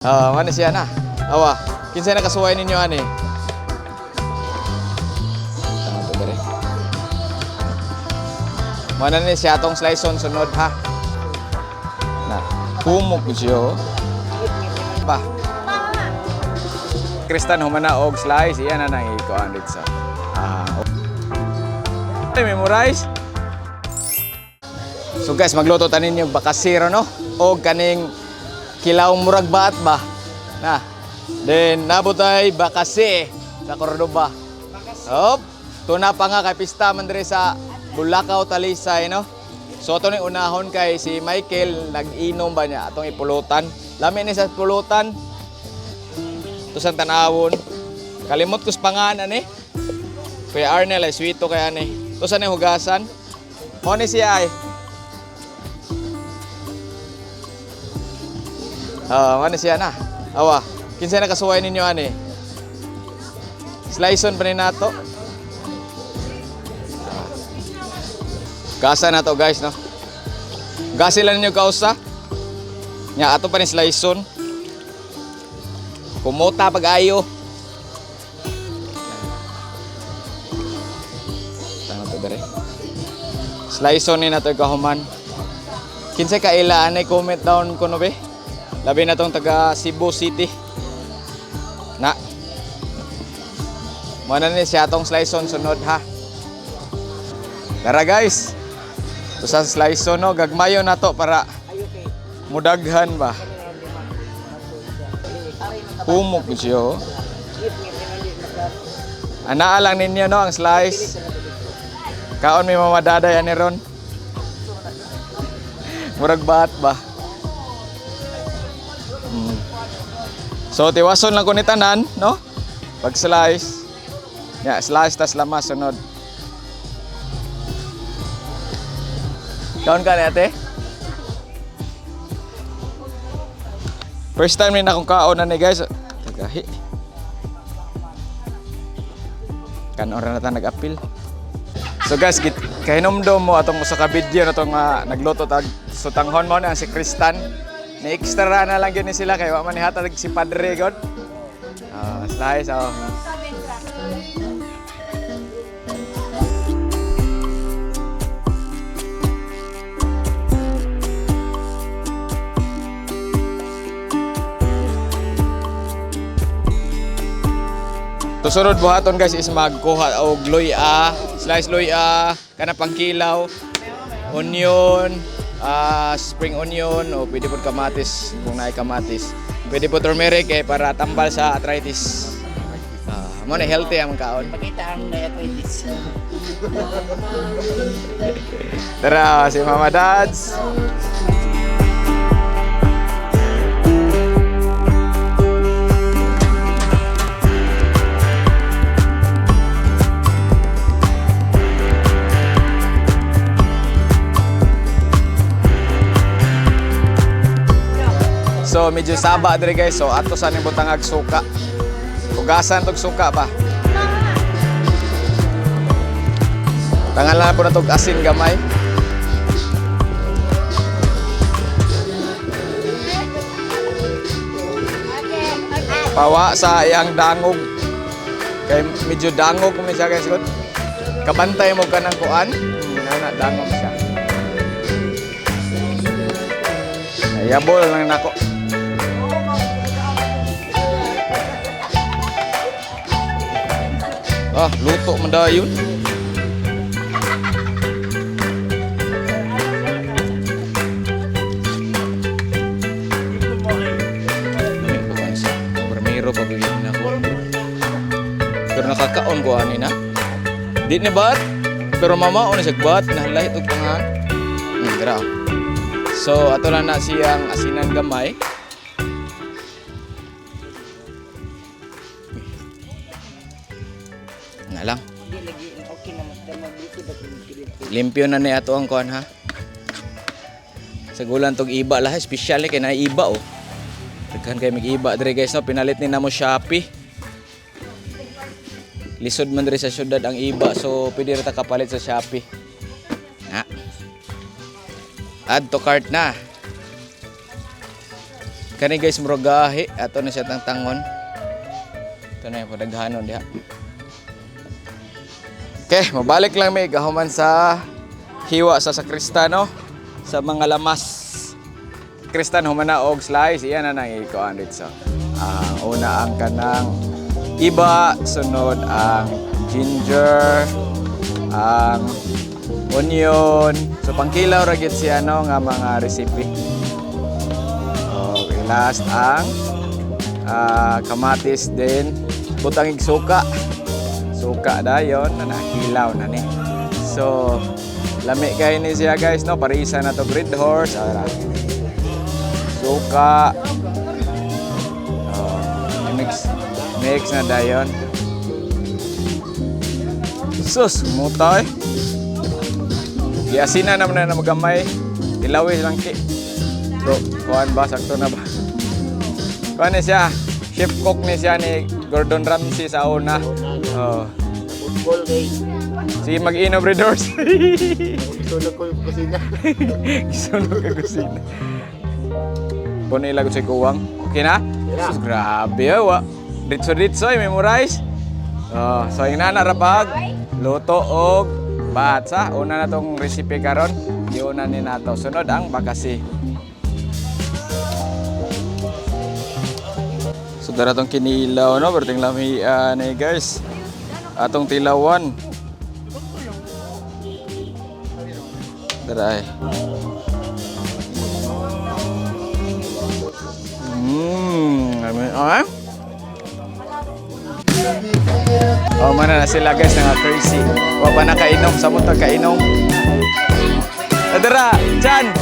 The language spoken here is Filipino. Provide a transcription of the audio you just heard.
Ano siya na? Awa, kinsay nakasuway ninyo ani? Tama to dire. Mana ni siya atong slice sunod ha. Na, kumok siyo. Pa. Kristan humana og slice, iyan na nang ikuan dito sa. Memorize. So guys, magluto tanin yung bakasiro no og kaning kilaw murag baat ba na then nabutay bakasi sa Cordoba. Tuna pa nga kay pista man dire sa Bulacau Talisay no. So ato ni unahon kay si Michael nag-inom ba niya atong ipulutan. Lami ni sa pulutan. To sa tanawon. Kalimot ko sa panganan ni. Kuya Arnel ay sweeto kay ani. To sa ni hugasan. Mo ni siya ay. Ano siya na? Awa, kinsay nakasuway ninyo ani? Sliceon pa ni nato. Gasa na to guys no. Gasi lang ninyo kausa. Nya ato pa ni sliceon. Kumota pag-ayo. Tama to dere. Sliceon ni nato kahuman. Kinsay kaila anay comment down kuno be? Labi na tong taga Cebu City. Na. Muna ni siya atong slice-on sunod ha. Tara guys. To sa slice-on no, gagmayo na to para mudaghan ba. Kumok siyo. Ana lang ninyo no ang slice. Kaon may mamadaday ani ron. Murag baat ba. So tiwason lang ko ni tanan, no? Pag slice. Slice tas lamas sunod. Kaon ka ni ate? First time ni na akong kaon na ni guys. Tagahi. Kanon ra na ta nag-apil. So guys, kahinomdom mo atong usa ka video na tong nagluto tag sutanghon mo na si Kristan. Na-extra na lang yun sila kaya man ihatag si Padre God. Slice Susunod buhaton guys is magkuha og luya, slice luya, kana pangkilaw, onion, spring onion o pwede po kamatis kung naay kamatis. Pwede po turmeric para tambal sa arthritis. Mo na healthy ang kaon. Pakita ang arthritis. Tara, si Mama Dads. So medyo saba dire guys. So ato sa ning butangag suka. Hugasan tog suka ba. Tangalan po na tog asin gamay. Pawa sa iyang dangog. Kay medyo dangog kung siya guys. Kabantay mo kanang kuan. Na dangog siya. Ayabol lang nako. Luto mendayon. Bermiro pa bigyan ako. Pero nakakaon ko ani na. Di ni bat. Pero mama ona sagbat na lahit og pangan. Gra. So ato lang na siyang asinan gamay. Na lang. Limpyo na ni ato ang kuan ha. Sa gulan tog iba lah, special kay na iba oh. Daghan kay mag-iba dire guys no, pinalit ni namo Shopee. Lisod man dire sa syudad ang iba, so pwede ra ta kapalit sa Shopee. Na. Add to cart na. Kani guys murag gahi ato na siya tang tangon. Ito na yung padaghanon diha. Okay, mabalik lang may gahuman sa hiwa sa sakristano sa mga lamas. Kristan humana og slice iyan na nang ikuan dito. Una ang kanang iba, sunod ang ginger, ang onion. So pangkilaw ra gyud siya no nga mga recipe. Okay, last ang kamatis din, butang ig suka. Suka dayon na nakilaw na ni. So lami kay ni siya guys no, parisa na to Red Horse. Suka. Mix na dayon. Sus, mutay. Giasina naman na magamay. Ilawis lang ki. So, kuhan ba? Sakto na ba? Kuhan ni siya. Chef cook ni siya ni Gordon Ramsay sa una. Oh. Football game. Sige, mag-inom Red Horse. Sunog ko yung kusina. Isunog ka kusina. Puno ilagot sa kuwang. Okay na? Yeah. Sus, grabe wa. Ditso-ditso, memorize. So, yung nanarapag, luto og batsa. Una na tong recipe karon. Iuna ni nato. Sunod ang bakasi. So, dara tong kinilaw, no? Berting lamian eh, guys. Atong tilawan. Dara eh. Okay? Oh, mana na sila guys, nga crazy. Wa pa nakainom, sa motor kainom. Adara, Chan!